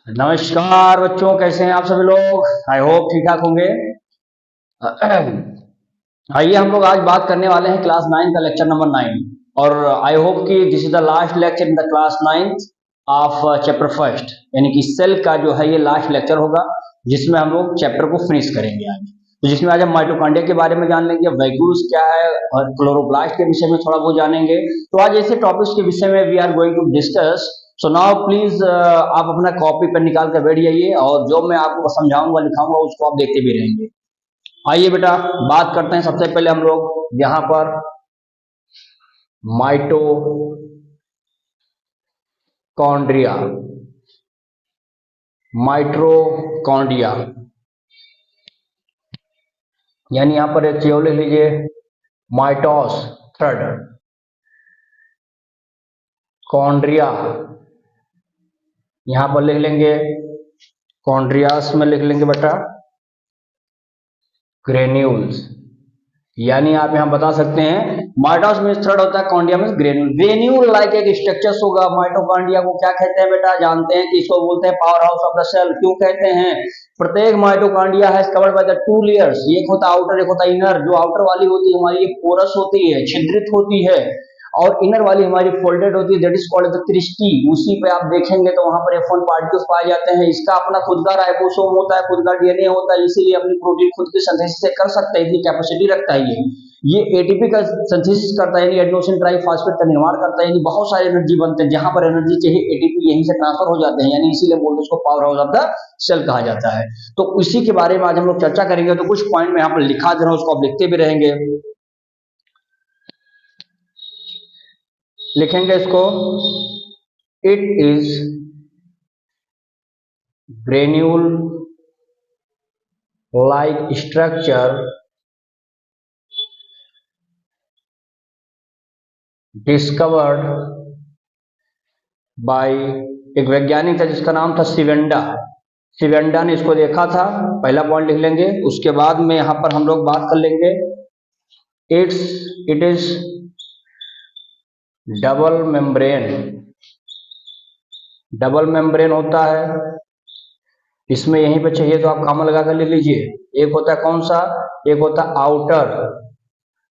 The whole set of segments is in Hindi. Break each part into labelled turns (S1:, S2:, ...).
S1: नमस्कार बच्चों, कैसे हैं आप सभी लोग। आई होप ठीक ठाक होंगे। आइए हम लोग आज बात करने वाले हैं क्लास 9 का लेक्चर नंबर 9। और आई होप कि this is the last lecture in the class 9 of chapter first, यानी कि सेल का जो है ये लास्ट लेक्चर होगा जिसमें हम लोग चैप्टर को फिनिश करेंगे आज। तो जिसमें आज हम माइटोकॉन्ड्रिया के बारे में जान लेंगे, वैक्यूल्स क्या है और क्लोरोप्लास्ट के विषय में थोड़ा बहुत जानेंगे। तो आज ऐसे टॉपिक्स के विषय में we are going to discuss. So now please आप अपना कॉपी पेन निकाल कर बैठ जाइए और जो मैं आपको समझाऊंगा लिखाऊंगा उसको आप देखते भी रहेंगे। आइए बेटा बात करते हैं। सबसे पहले हम लोग यहां पर माइटोकॉन्ड्रिया माइट्रोकॉन्ड्रिया यानी यहां पर एक चीज लिख लीजिए, माइटोस थ्रेड, कॉन्ड्रिया यहां पर लिख लेंगे, कॉन्ड्रियास में लिख लेंगे बेटा ग्रेन्यूल्स। यानी आप यहां बता सकते हैं माइटोस में थ्रेड होता है, कॉन्ड्रिया में ग्रेन्यूल। ग्रेन्यूल लाइक एक स्ट्रक्चर होगा। माइटोकॉन्ड्रिया को क्या कहते हैं बेटा, जानते हैं कि इसको बोलते हैं power house of the cell. क्यों कहते हैं? प्रत्येक माइटोकॉन्ड्रिया है कवर्ड बाय द 2 लेयर्स। एक होता है आउटर, एक होता है इनर। जो आउटर वाली होती है हमारी ये पोरस होती है, छिद्रित होती है, और इनर वाली हमारी फोल्डेड होती है, that is called the cristae. उसी पे आप देखेंगे तो वहां पर F1 पार्टिकल्स पाए जाते हैं। इसका अपना खुद का राइबोसोम होता है, खुद का डीएनए होता है, इसीलिए अपनी प्रोटीन खुद की सिंथेसिस कर सकता है, इतनी कैपेसिटी रखता है ये एटीपी का सिंथेसिस करता है, यानी एडेनोसिन ट्राइफॉस्फेट का निर्माण करता है, यानी बहुत सारे एनर्जी बनते हैं। जहां पर एनर्जी चाहिए एटीपी यहीं से ट्रांसफर हो जाते हैं, यानी इसीलिए बोलते हैं इसको power house of the cell कहा जाता है। तो इसी के बारे में आज हम लोग चर्चा करेंगे। तो कुछ पॉइंट में यहाँ पर लिखा दे रहा हूं, उसको आप लिखते भी रहेंगे। लिखेंगे इसको, it is granule like structure discovered by एक वैज्ञानिक था जिसका नाम था सिवेंडा। सिवेंडा ने इसको देखा था, पहला पॉइंट लिख लेंगे। उसके बाद में यहां पर हम लोग बात कर लेंगे, it is double membrane. Double membrane होता है, इसमें यहीं पे चाहिए तो आप कॉमा लगा कर ले लीजिए। एक होता है कौन सा, एक होता है आउटर,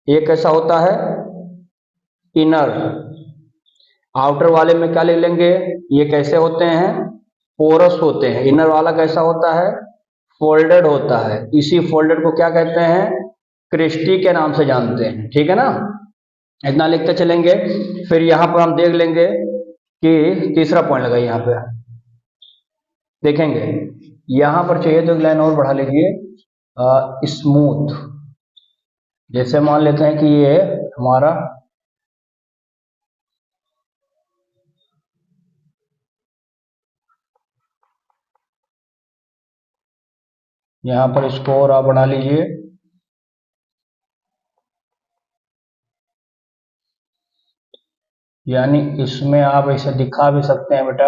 S1: एक कैसा होता है इनर। आउटर वाले में क्या ले लेंगे, ये कैसे होते हैं पोरस होते हैं। इनर वाला कैसा होता है फोल्डेड होता है। इसी फोल्डेड को क्या कहते हैं क्रिस्टी के नाम से जानते हैं। ठीक है ना, इतना लिखते चलेंगे। फिर यहां पर हम देख लेंगे कि तीसरा पॉइंट लगा यहां पे देखेंगे। यहां पर चाहिए तो एक लाइन और बढ़ा लीजिए, स्मूथ। जैसे मान लेते हैं कि ये हमारा यहां पर इसको और आप बना लीजिए, यानी इसमें आप ऐसे दिखा भी सकते हैं बेटा,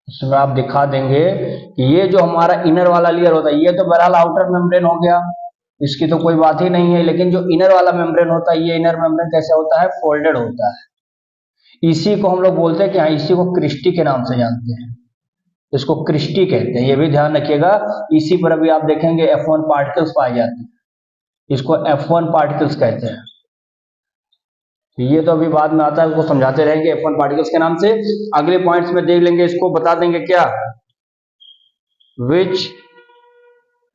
S1: इसमें आप दिखा देंगे कि ये जो हमारा इनर वाला लेयर होता है, ये तो बहरहाल आउटर मेम्ब्रेन हो गया, इसकी तो कोई बात ही नहीं है। लेकिन जो इनर वाला मेम्ब्रेन होता है, ये इनर मेम्ब्रेन कैसे होता है फोल्डेड होता है। इसी को हम लोग बोलते हैं कि हाँ, इसी को क्रिस्टी के नाम से जानते हैं, इसको क्रिस्टी कहते हैं। ये भी ध्यान रखिएगा। इसी पर अभी आप देखेंगे F1 पार्टिकल्स पाए जाते हैं, इसको F1 पार्टिकल्स कहते हैं। ये तो अभी बाद में आता है, उसको समझाते रहेंगे F1 पार्टिकल्स के नाम से। अगले पॉइंट्स में देख लेंगे, इसको बता देंगे क्या, विच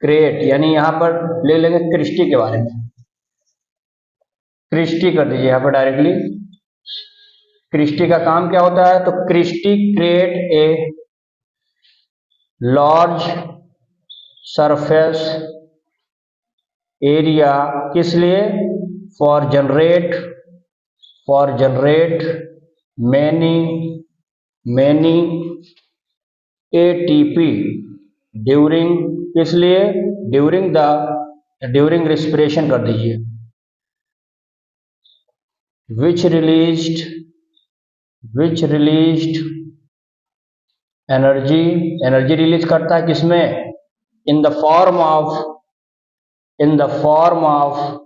S1: क्रिएट, यानी यहां पर ले लेंगे क्रिस्टी के बारे में। क्रिस्टी कर दीजिए यहां पर डायरेक्टली। क्रिस्टी का काम क्या होता है, तो cristae create a large surface area, किस लिए, for generate many ATP during, किस लिए, ड्यूरिंग रेस्पिरेशन कर दीजिए। विच रिलीज्ड एनर्जी रिलीज करता है किसमें, इन the form of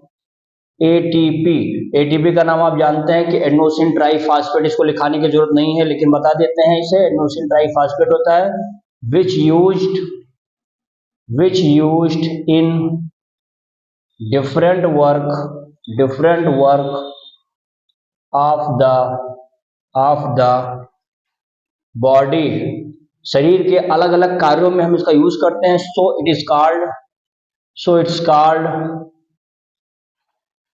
S1: ATP. ATP का नाम आप जानते हैं कि एडेनोसिन ट्राईफॉस्फेट, इसको लिखाने की जरूरत नहीं है लेकिन बता देते हैं इसे, एडेनोसिन ट्राईफॉस्फेट होता है, which used in different work of the body, शरीर के अलग अलग कार्यों में हम इसका यूज करते हैं। So it's called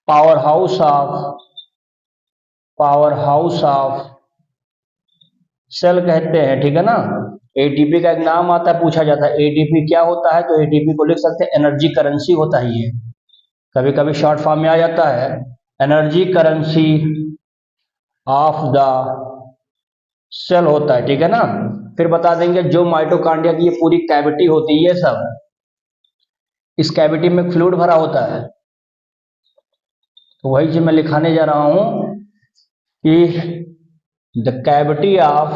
S1: power house of cell कहते हैं, ठीक है ना। एटीपी का एक नाम आता है, पूछा जाता है एटीपी क्या होता है, तो एटीपी को लिख सकते हैं एनर्जी करेंसी होता है ये, कभी कभी शॉर्ट फॉर्म में आ जाता है, energy currency of the cell होता है, ठीक है ना। फिर बता देंगे जो माइटोकॉन्ड्रिया की ये पूरी कैविटी होती है, ये सब इस कैविटी में फ्लूइड भरा होता है। तो वही चीज मैं लिखाने जा रहा हूं कि the cavity of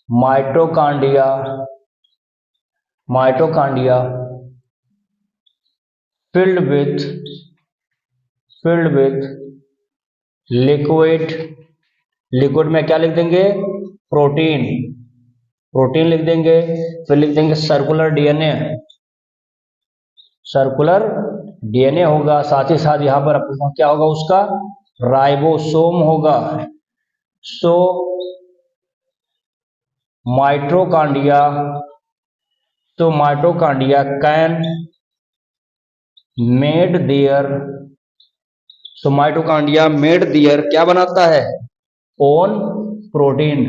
S1: mitochondria filled with liquid में क्या लिख देंगे, प्रोटीन लिख देंगे। फिर लिख देंगे सर्कुलर डीएनए होगा, साथ ही साथ यहां पर क्या होगा, उसका राइबोसोम होगा। So mitochondria can made there क्या बनाता है, ओन प्रोटीन।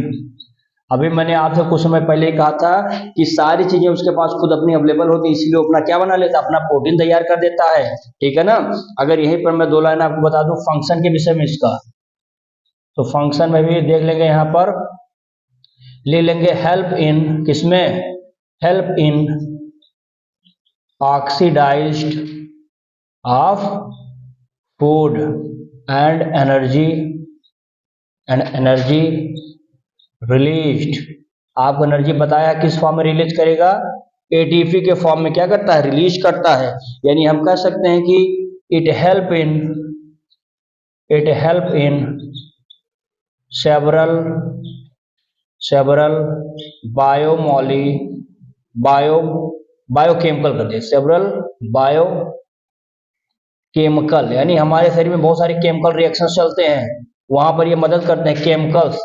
S1: अभी मैंने आपसे कुछ समय पहले ही कहा था कि सारी चीजें उसके पास खुद अपनी अवेलेबल होती है, इसीलिए अपना क्या बना लेता है, अपना प्रोटीन तैयार कर देता है, ठीक है ना। अगर यहीं पर मैं 2 लाइन आपको बता दूं फंक्शन के विषय में इसका, तो फंक्शन में भी देख लेंगे, यहां पर ले लेंगे help in oxidized of food and energy released. आपको एनर्जी बताया किस फॉर्म में रिलीज करेगा, एटीपी के फॉर्म में क्या करता है, रिलीज करता है। यानी हम कह सकते हैं कि it help in several biochemical कर दिए, सेवरल बायोकेमिकल, यानी हमारे शरीर में बहुत सारे केमिकल रिएक्शन चलते हैं, वहां पर ये मदद करते हैं केमिकल्स।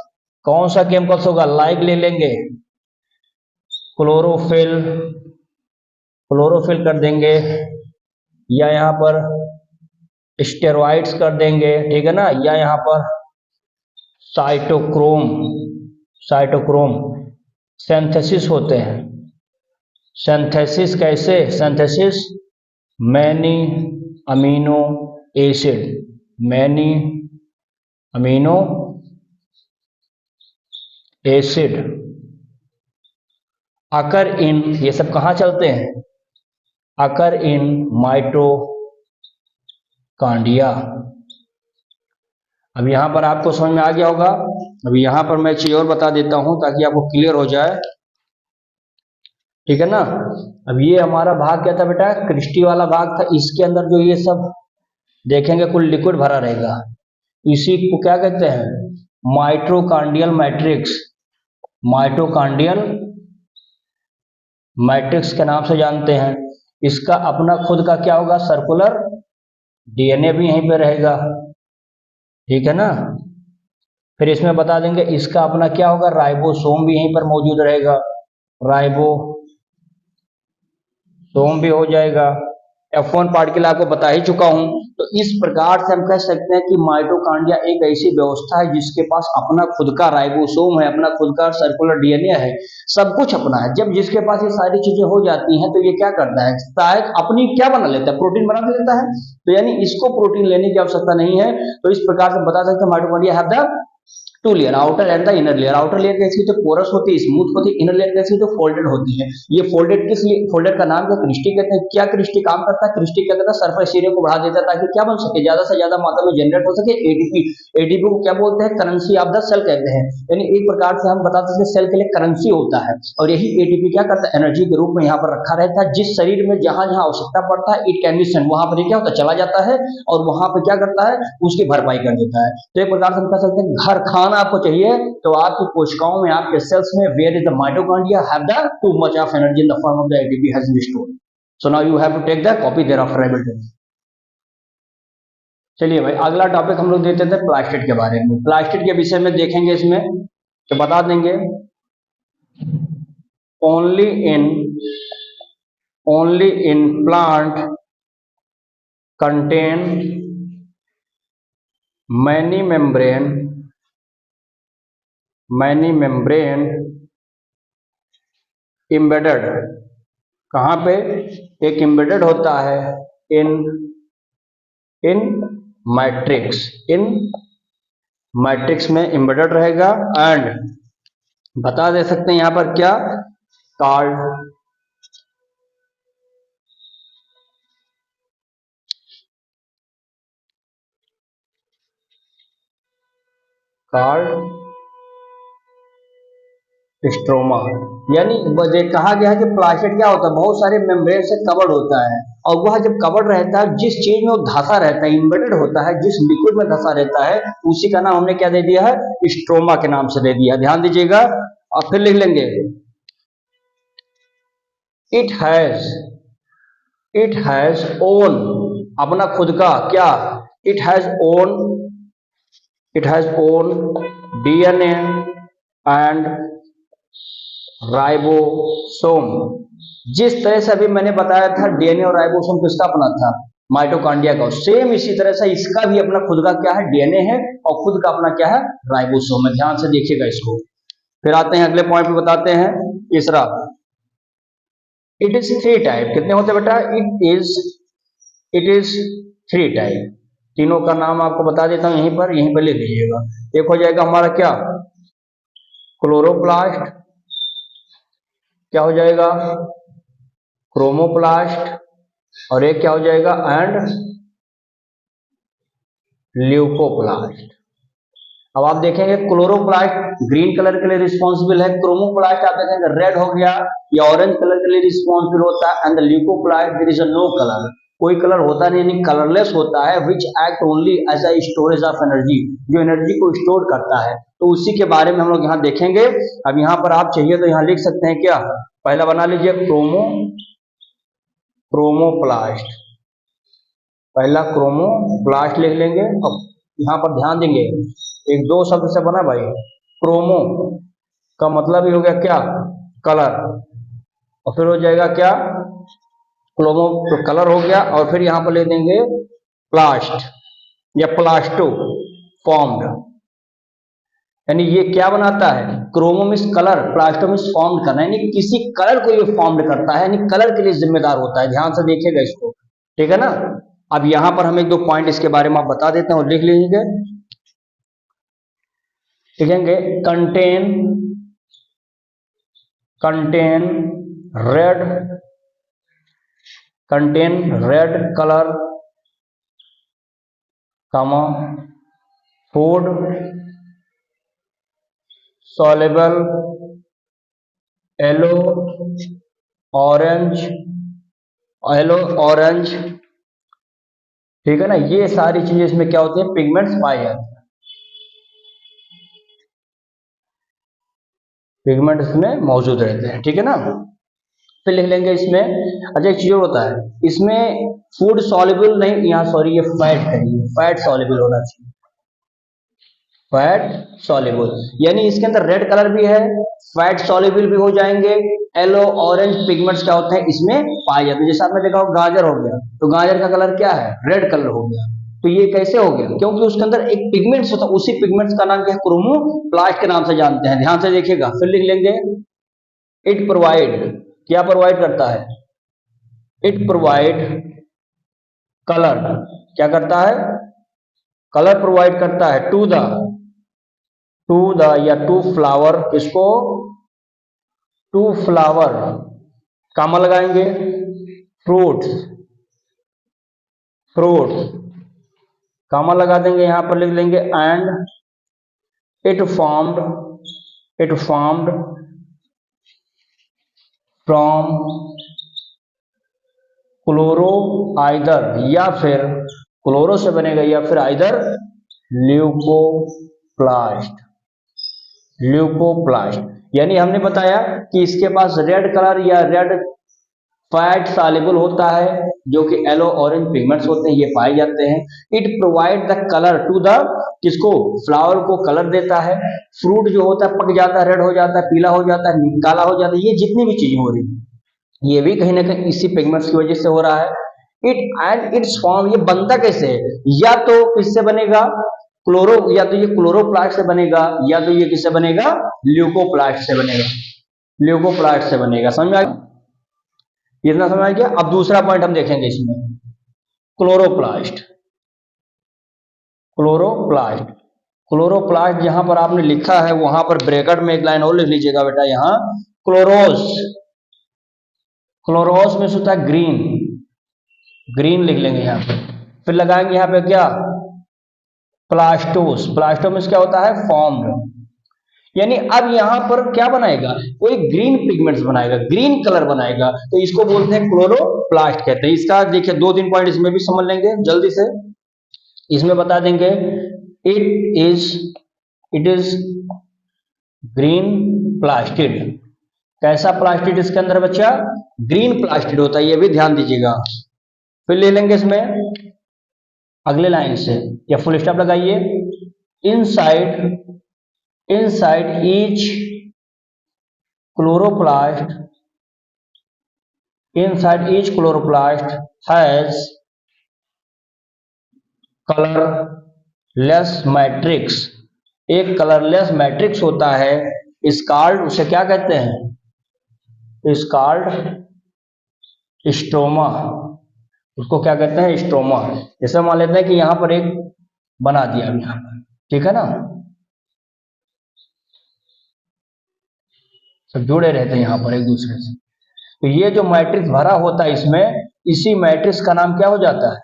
S1: कौन सा केमिकल्स होगा, लाइक ले लेंगे, क्लोरोफिल कर देंगे, या यहां पर स्टेरॉइड्स कर देंगे, ठीक है ना, या यहां पर साइटोक्रोम सिंथेसिस होते हैं। सिंथेसिस कैसे, सिंथेसिस मैनी अमीनो एसिड अकर इन, ये सब कहां चलते हैं, अकर इन माइटोकॉन्ड्रिया। अब यहां पर आपको समझ में आ गया होगा। अब यहां पर मैं चीज और बता देता हूं ताकि आपको क्लियर हो जाए, ठीक है ना। अब ये हमारा भाग क्या था बेटा, क्रिस्टी वाला भाग था, इसके अंदर जो ये सब देखेंगे कुल लिक्विड भरा रहेगा, इसी को क्या कहते हैं, माइटोकॉन्ड्रियल मैट्रिक्स के नाम से जानते हैं। इसका अपना खुद का क्या होगा, सर्कुलर डीएनए भी यहीं पे रहेगा, ठीक है ना। फिर इसमें बता देंगे इसका अपना क्या होगा, राइबोसोम भी यहीं पर मौजूद रहेगा, राइबोसोम भी हो जाएगा। F1 पार्ट के लिए आपको बता ही चुका हूं। तो इस प्रकार से हम कह सकते हैं कि माइटोकॉन्ड्रिया एक ऐसी व्यवस्था है जिसके पास अपना खुद का राइबोसोम है, अपना खुद का सर्कुलर डीएनए है, सब कुछ अपना है। जब जिसके पास ये सारी चीजें हो जाती हैं तो ये क्या करता है, शायद अपनी क्या बना लेता है, प्रोटीन बना लेता है। तो यानी इसको प्रोटीन लेने की आवश्यकता नहीं है। तो इस प्रकार से बता सकते हैं mitochondria have the two layer, outer and the inner layer. Outer layer कैसी तो पोरस होती है, स्मूथ होती है, इनर लेयर कैसी तो फोल्डेड होती है। ये फोल्डेड किस लिए, फोल्डेड का नाम क्या, क्रिस्टी कहते हैं। क्या क्रिस्टी काम करता है, क्रिस्टी क्या करता है, सरफेस एरिया को बढ़ा देता है ताकि क्या बन सके, ज्यादा से ज्यादा मात्रा में जनरेट हो सके एटीपी। एटीपी को क्या बोलते हैं, करेंसी ऑफ द सेल कहते हैं। यानी एक प्रकार से हम बता सकते हैं सेल के लिए करेंसी होता है, और यही एटीपी क्या करता है, एनर्जी के रूप में यहाँ पर रखा रहता है। जिस शरीर में जहां जहां आवश्यकता पड़ता है इट कैन बी सेंट, वहां पर क्या होता है, चला जाता है और वहां पर क्या करता है, उसकी भरपाई कर देता है। तो एक प्रकार से हम कह सकते हैं घर खाना आपको चाहिए तो आपकी कोशिकाओं में, आपके सेल्स में, where is the mitochondria have the too much of energy in the form of the ATP has been stored. So now you have to take the copy there after I will tell. चलिए भाई अगला टॉपिक हम लोग देते थे प्लास्टिड के बारे में। प्लास्टिड के विषय में देखेंगे इसमें तो बता देंगे only in plant contain many membrane embedded. कहां पे, एक एम्बेडेड होता है इन मैट्रिक्स में एम्बेडेड रहेगा। एंड बता दे सकते हैं यहां पर क्या, कार्ड स्ट्रोमा। यानी कहा गया है कि प्लास्टिड क्या होता है, बहुत सारे मेम्ब्रेन से कवर्ड होता है, और वह जब कवर्ड रहता है, जिस चीज में वो धंसा रहता है, इम्बेडेड होता है, जिस लिक्विड में धंसा रहता है, उसी का नाम हमने क्या दे दिया है, स्ट्रोमा के नाम से दे दिया। ध्यान दीजिएगा और फिर लिख लेंगे इट हैज ओन, अपना खुद का क्या, it has own DNA and ribosome. जिस तरह से अभी मैंने बताया था डीएनए और राइबोसोम किसका अपना था, माइटोकॉन्ड्रिया का, सेम इसी तरह से इसका भी अपना खुद का क्या है, डीएनए है, और खुद का अपना क्या है, राइबोसोम है। ध्यान से देखिएगा इसको। फिर आते हैं अगले पॉइंट पे, बताते हैं तीसरा, इट इज थ्री टाइप। कितने होते हैं बेटा, इट इज थ्री टाइप। तीनों का नाम आपको बता देता हूं, यहीं पर लिख लीजिएगा। एक हो जाएगा हमारा क्या, क्लोरोप्लास्ट, क्या हो जाएगा, क्रोमोप्लास्ट, और एक क्या हो जाएगा, एंड ल्यूकोप्लास्ट। अब आप देखेंगे क्लोरोप्लास्ट ग्रीन कलर के लिए रिस्पॉन्सिबल है, क्रोमोप्लास्ट आप देखेंगे रेड हो गया या ऑरेंज कलर के लिए रिस्पॉन्सिबल होता है, and leucoplast there is no colour, कोई कलर होता नहीं, यानी कलरलेस होता है, which act only as a storage of energy, जो एनर्जी को स्टोर करता है। तो उसी के बारे में हम लोग यहाँ देखेंगे। अब यहाँ पर आप चाहिए तो यहाँ लिख सकते हैं क्या, पहला बना लीजिए क्रोमोप्लास्ट, पहला क्रोमोप्लास्ट लिख लेंगे। अब यहाँ पर ध्यान देंगे, एक दो शब्द से बना भाई, क्रोमो का मतलब ही हो गया क्या, कलर, और फिर हो जाएगा क्या, क्रोमो तो कलर हो गया, और फिर यहां पर ले देंगे प्लास्ट या प्लास्टो फॉर्म्ड, यानी ये क्या बनाता है, chromo means colour, plasto means formed करना, यानी किसी कलर को ये फॉर्म्ड करता है, यानी कलर के लिए जिम्मेदार होता है। ध्यान से देखिएगा इसको, ठीक है ना। अब यहां पर हम एक दो पॉइंट इसके बारे में आप बता देते हैं और लिख लीजिएगा। लिखेंगे कंटेन रेड कलर, कमा फूड सॉल्युबल येलो ऑरेंज, ठीक है ना। ये सारी चीजें इसमें क्या होती है, पिगमेंट्स पाए जाते हैं, पिगमेंट इसमें मौजूद रहते हैं, ठीक है ना। फिर लिख लेंगे इसमें, अच्छा एक चीज होता है इसमें, फूड सॉल्युबल नहीं, यहाँ सॉरी ये फैट कहिए, फैट सॉल्युबल होना चाहिए, फैट सॉल्युबल, यानी इसके अंदर रेड कलर भी है, फैट सॉल्युबल भी हो जाएंगे, येलो ऑरेंज पिगमेंट्स क्या होते हैं इसमें पाए जाते हैं। जैसे आपने देखा हो गाजर हो गया, तो गाजर का कलर क्या है, रेड कलर हो गया, तो ये कैसे हो गया, क्योंकि उसके अंदर एक पिगमेंट्स होता है, उसी पिगमेंट्स का नाम क्या है, क्रोमोप्लास्ट के नाम से जानते हैं। ध्यान से देखिएगा, फिर लिख लेंगे इट प्रोवाइड, क्या प्रोवाइड करता है, इट प्रोवाइड कलर, क्या करता है, कलर प्रोवाइड करता है टू द टू द या टू फ्लावर, इसको टू फ्लावर, कामा लगाएंगे, फ्रूट्स, फ्रूट्स कामा लगा देंगे, यहां पर लिख लेंगे and it formed from chloro, either या फिर क्लोरो से बनेगा या फिर आइदर ल्यूकोप्लास्ट, ल्यूकोप्लास्ट। यानी हमने बताया कि इसके पास रेड कलर या रेड फैट सॉल्युबल होता है, जो कि येलो ऑरेंज पिगमेंट्स होते हैं, ये पाए जाते हैं। It provide the colour to the, किसको, फ्लावर को कलर देता है। फ्रूट जो होता है पक जाता है, रेड हो जाता है, पीला हो जाता है, काला हो जाता है, ये जितनी भी चीजें हो रही है ये भी कहीं ना कहीं इसी पिगमेंट्स की वजह से हो रहा है। इट एंड इट्स फॉर्म, ये बनता कैसे है, या तो किससे बनेगा, क्लोरो, या तो ये क्लोरोप्लास्ट से बनेगा, या तो ये किससे बनेगा, ल्यूकोप्लास्ट से बनेगा, ल्यूकोप्लास्ट से बनेगा। समझ में आ गया, इतना समझ आ गया। अब दूसरा पॉइंट हम देखेंगे इसमें, क्लोरोप्लास्ट, क्लोरोप्लास्ट, क्लोरोप्लास्ट जहां पर आपने लिखा है वहां पर ब्रैकेट में एक लाइन और लिख लीजिएगा बेटा, यहां क्लोरोस, क्लोरोस में होता है ग्रीन, ग्रीन लिख लेंगे यहां पे, फिर लगाएंगे यहां पे क्या, प्लास्टोस, प्लास्टोस क्या होता है, फॉर्म्ड। यानी अब यहां पर क्या बनाएगा, कोई ग्रीन पिगमेंट्स बनाएगा, ग्रीन कलर बनाएगा, तो इसको बोलते हैं क्लोरोप्लास्ट कहते हैं। इसका देखिए 2-3 पॉइंट इसमें भी समझ लेंगे जल्दी से, इसमें बता देंगे। इट इज ग्रीन प्लास्टिड, कैसा प्लास्टिड इसके अंदर बच्चा, ग्रीन प्लास्टिड होता है, ये भी ध्यान दीजिएगा। फिर ले लेंगे इसमें अगले लाइन से, या फुल स्टॉप लगाइए, inside each chloroplast, inside each chloroplast has colourless matrix, एक कलरलेस मैट्रिक्स होता है, स्काल्ड, उसे क्या कहते हैं, स्काल्ड स्टोमा, उसको क्या कहते हैं, स्टोमा। जैसे मान लेते हैं कि यहां पर एक बना दिया यहां पर, ठीक है ना, सब जुड़े रहते हैं यहां पर एक दूसरे से, तो ये जो मैट्रिक्स भरा होता है इसमें, इसी मैट्रिक्स का नाम क्या हो जाता है,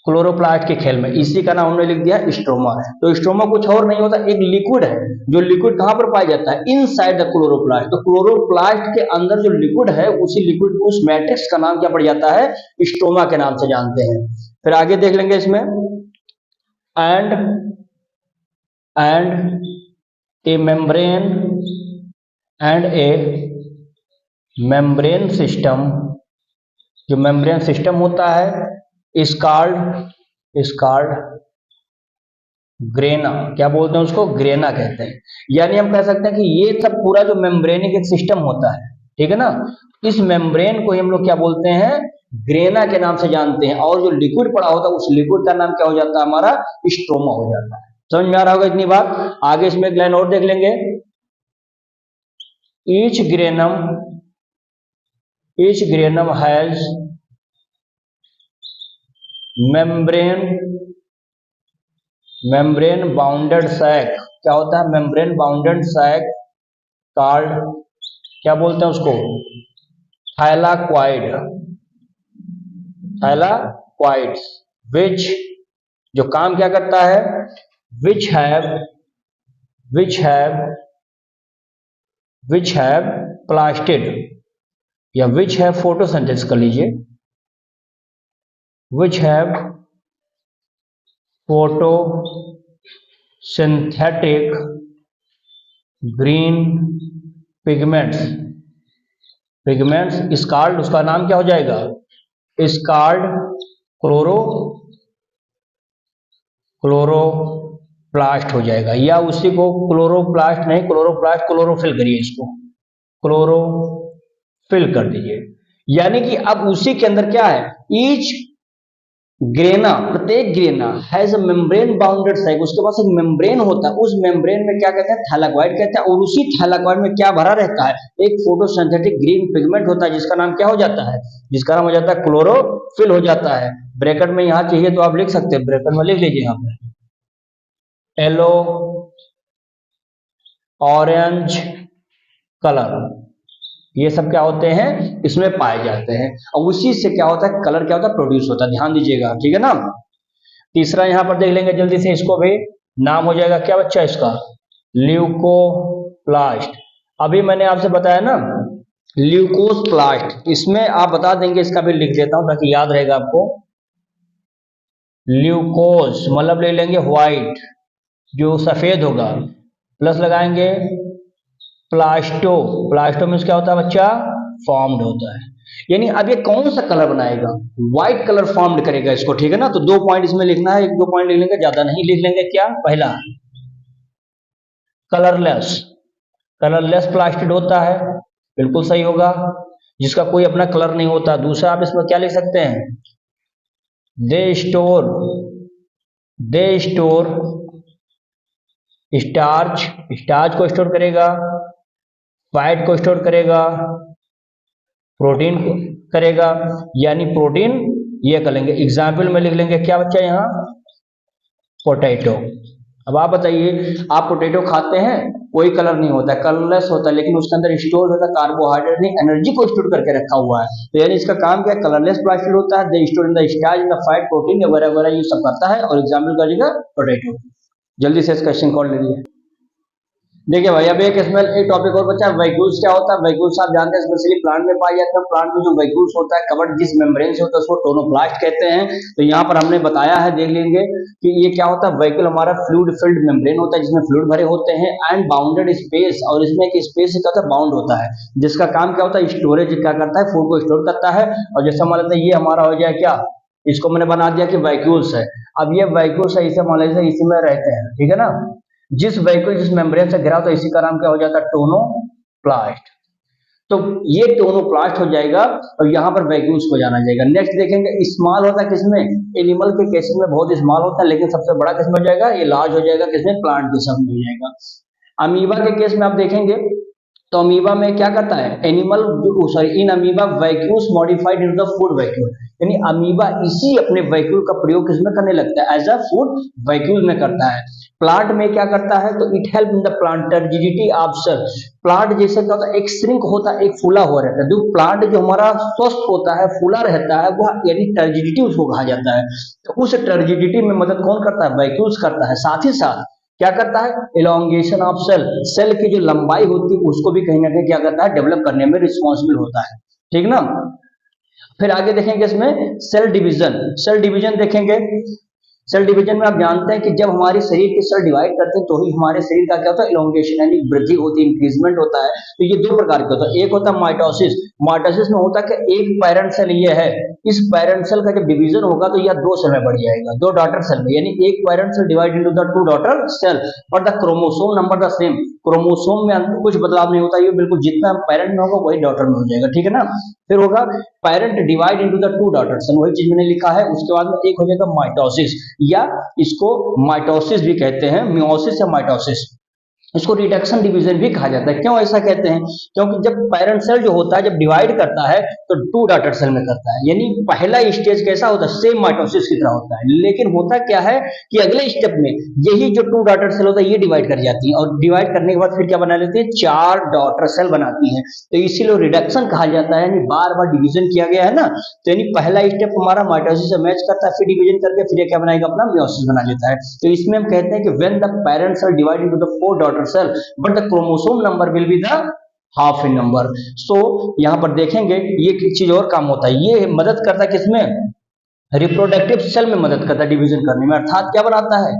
S1: क्लोरोप्लास्ट के खेल में इसी का नाम हमने लिख दिया स्ट्रोमा। तो स्ट्रोमा कुछ और नहीं होता, एक लिक्विड है, जो लिक्विड कहां पर पाया जाता है, इनसाइड द क्लोरोप्लास्ट। तो क्लोरोप्लास्ट के अंदर जो लिक्विड है, उसी लिक्विड, उस मैट्रिक्स का नाम क्या पड़ जाता है, स्ट्रोमा के नाम से जानते हैं। फिर आगे देख लेंगे इसमें, and A membrane and A membrane system, जो मेम्ब्रेन सिस्टम होता है, स्कार्ड ग्रेना, क्या बोलते हैं उसको, ग्रेना कहते हैं। यानी हम कह सकते हैं कि ये सब पूरा जो मेम्ब्रेनिक एक सिस्टम होता है, ठीक है ना, इस मेम्ब्रेन को हम लोग क्या बोलते हैं, ग्रेना के नाम से जानते हैं। और जो लिक्विड पड़ा होता है, उस लिक्विड का नाम क्या हो जाता है, हमारा स्ट्रोमा हो जाता है। समझ में आ रहा होगा इतनी बात। आगे इसमें एक लाइन और देख लेंगे, each granum has membrane bounded sac, क्या होता है, मेम्ब्रेन बाउंडेड सैक कॉल्ड, क्या बोलते हैं उसको, थैलाक्वाइड्स, विच, जो काम क्या करता है, विच हैव प्लास्टिड, या विच हैव फोटोसिंथेसिस कर लीजिए, which have photosynthetic green pigments scarred, उसका नाम क्या हो जाएगा, स्कार्ड क्लोरोप्लास्ट हो जाएगा, या उसी को क्लोरोप्लास्ट नहीं, क्लोरोप्लास्ट, क्लोरोफिल करिए, इसको क्लोरोफिल कर दीजिए। यानी कि अब उसी के अंदर क्या है, ईच ग्रेना, प्रत्येक grana has a membrane bounded sac, उसके पास एक मेम्ब्रेन होता है, उस मेम्ब्रेन में क्या कहते हैं, थैलाक्वाइड कहते हैं। और उसी थैलाक्वाइड में क्या भरा रहता है, एक फोटोसिंथेटिक ग्रीन पिगमेंट होता है, जिसका नाम क्या हो जाता है, जिसका नाम हो जाता है क्लोरोफिल हो जाता है। ब्रैकेट में यहां चाहिए तो आप लिख सकते हैं, ब्रैकेट में लिख लीजिए, यहां पर ऑरेंज कलर, ये सब क्या होते हैं इसमें पाए जाते हैं, और उसी से क्या होता है कलर क्या होता है प्रोड्यूस होता है, ध्यान दीजिएगा, ठीक है ना। तीसरा यहां पर देख लेंगे जल्दी से, इसको भी नाम हो जाएगा क्या बच्चा इसका, ल्यूकोप्लास्ट। अभी मैंने आपसे बताया ना ल्यूकोप्लास्ट, इसमें आप बता देंगे, इसका भी लिख देता हूं ताकि याद रहेगा आपको। ल्यूकोस मतलब ले लेंगे व्हाइट जो सफेद होगा, प्लस लगाएंगे प्लास्टो, प्लास्टो में क्या होता है बच्चा फॉर्म्ड होता है, यानी अब ये कौन सा कलर बनाएगा, व्हाइट कलर फॉर्म्ड करेगा इसको, ठीक है ना। तो 2 पॉइंट इसमें लिखना है, 1-2 पॉइंट लिख लेंगे, ज्यादा नहीं लिख लेंगे। क्या पहला कलरलेस, कलरलेस प्लास्टिड होता है, बिल्कुल सही होगा, जिसका कोई अपना कलर नहीं होता। दूसरा आप इसमें क्या लिख सकते हैं, दे स्टोर स्टार्च, स्टार्च को स्टोर करेगा, फैट को स्टोर करेगा, प्रोटीन करेगा, यानी प्रोटीन ये कर लेंगे। एग्जाम्पल में लिख लेंगे क्या बच्चा यहाँ पोटैटो। अब आप बताइए, आप पोटैटो खाते हैं, कोई कलर नहीं होता है, कलरलेस होता है, लेकिन उसके अंदर स्टोर होता है कार्बोहाइड्रेट नहीं, एनर्जी को स्टोर करके रखा हुआ है। तो यानी इसका काम क्या है, कलरलेस प्लास्टिड होता है, the store in the starch in the fat protein वगैरह वगैरह ये सब करता है। और एग्जाम्पल करिएगा पोटैटो। जल्दी से इस क्वेश्चन को ले लीजिए। देखिए भाई अब एक इसमें एक टॉपिक और बचा, वैक्यूल्स क्या होता है। वैक्यूल्स आप जानते हैं स्पेशली प्लांट में पाए जाते हैं। प्लांट में जो वैक्यूल्स होता है कवर्ड जिस मेम्ब्रेन से होता है उसको टोनोप्लास्ट कहते हैं। तो यहाँ पर हमने बताया है, देख लेंगे कि ये क्या होता है, वैक्यूल हमारा फ्लूइड फिल्ड मेम्ब्रेन होता है जिसमें फ्लूइड भरे होते हैं, एंड बाउंडेड स्पेस, और इसमें एक स्पेस क्या होता है बाउंड होता है, जिसका काम क्या होता है स्टोरेज क्या करता है, फूड को स्टोर करता है। और जैसे मान लेते हैं ये हमारा हो जाए क्या, इसको मैंने बना दिया कि वैक्यूल्स है। अब ये वैक्यूल्स है, इसे मान लीजिए इसी में रहते हैं, ठीक है ना। जिस वैक्यूल जिस मेम्ब्रेन से घिरा तो इसी का नाम क्या हो जाता है टोनोप्लास्ट। तो ये टोनोप्लास्ट हो जाएगा और यहाँ पर वैक्यूल्स को जाना जाएगा। नेक्स्ट देखेंगे स्मॉल होता है किसमें, एनिमल के केसेस में बहुत स्मॉल होता है, लेकिन सबसे बड़ा किसमें हो जाएगा, ये लार्ज हो जाएगा किसमें, प्लांट के सब में हो जाएगा। अमीबा के केस में आप देखेंगे तो अमीबा में क्या करता है, animal in amoeba vacuoles modified into the food vacuole, यानी अमीबा इसी अपने वैक्यूल का प्रयोग किसमें करने लगता है, एज अ फूड वैक्यूल में करता है। प्लांट में क्या करता है, तो it help in the plant turgidity of cell. Plant जैसे क्या होता है, एक श्रिंक होता है, एक फूला हुआ रहता है। जो प्लांट जो हमारा स्वस्थ होता है, फूला रहता है, वह यानी टर्जिडिटी उसको कहा जाता है। तो उस टर्जिडिटी में मदद कौन करता है, वैक्यूल्स करता है। साथ ही साथ क्या करता है, इलोंगेशन ऑफ सेल, सेल की जो लंबाई होती है उसको भी कहीं ना कहीं क्या करता है, डेवलप करने में रिस्पॉन्सिबल होता है, ठीक ना। फिर आगे देखेंगे इसमें सेल डिवीजन, सेल डिवीजन देखेंगे। सेल डिवीजन में आप जानते हैं कि जब हमारे शरीर के सेल डिवाइड करते हैं तो ही हमारे शरीर का क्या होता है, इलोंगेशन यानी वृद्धि होती है, इंक्रीजमेंट होता है। तो ये 2 प्रकार के होता है, एक होता है माइटोसिस। माइटोसिस में होता है कि एक पेरेंट सेल ये है, इस पेरेंट सेल का जब डिवीजन होगा तो यह 2 सेल में बढ़ जाएगा, 2 डॉटर सेल में, यानी एक parent cell divide into the 2 daughter cell, और the chromosome number the same. Chromosome में कुछ बदलाव नहीं होता, ये बिल्कुल जितना पेरेंट में होगा वही डॉटर में हो जाएगा, ठीक है ना। फिर होगा parent divide into the 2 daughter cell, वही चीज मैंने लिखा है। उसके बाद में एक हो जाएगा माइटोसिस, या इसको माइटोसिस भी कहते हैं, मियोसिस या माइटोसिस। इसको रिडक्शन डिवीजन भी कहा जाता है। क्यों ऐसा कहते हैं, क्योंकि जब पेरेंट सेल जो होता है जब डिवाइड करता है तो 2 डॉटर सेल में करता है, यानी पहला स्टेज कैसा होता है, सेम माइटोसिस की तरह होता है। लेकिन होता क्या है कि अगले स्टेप में यही जो 2 डॉटर सेल होता है ये डिवाइड कर जाती है, और डिवाइड करने के बाद फिर क्या बना लेती है, 4 डॉटर सेल बनाती है। तो इसीलिए रिडक्शन कहा जाता है, यानी बार बार डिवीजन किया गया है ना। तो यानी पहला स्टेप हमारा माइटोसिस से मैच करता है, फिर डिवीजन करके फिर क्या बनाएगा, अपना मियोसिस बना लेता है। तो इसमें हम कहते हैं कि when the parent cell divide into the 4 daughter cell but the chromosome number will be the half in number। so यहां पर देखेंगे ये चीज और काम होता है, ये मदद करता है किसमें, रिप्रोडक्टिव सेल में मदद करता है डिवीजन करने में। अर्थात क्या बनाता है,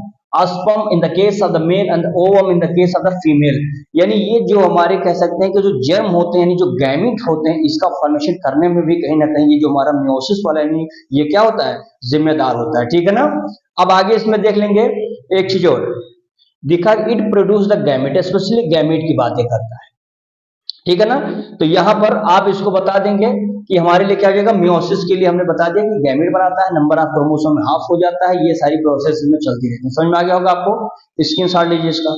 S1: sperm in the case of the male and ovum in the case of the female, यानी ये जो हमारे कह सकते हैं कि जो जर्म होते हैं, यानी जो गैमीट होते हैं, इसका फॉर्मेशन करने में भी कहीं ना कहीं ये जो हमारा मियोसिस वाला यानी ये क्या होता है, जिम्मेदार होता है, ठीक है ना। अब आगे इसमें देख लेंगे एक चीज और दिखा, it produce the gamete, specially gamete की बातें करता है, ठीक है ना। तो यहां पर आप इसको बता देंगे कि हमारे लिए क्या हो जाएगा, मियोसिस के लिए हमने बता दिया कि गैमेट बनाता है, नंबर ऑफ क्रोमोसोम हाफ हो जाता है, ये सारी प्रोसेस में चलती रहती है। समझ में आ गया होगा आपको, स्क्रीनशॉट लीजिए इसका।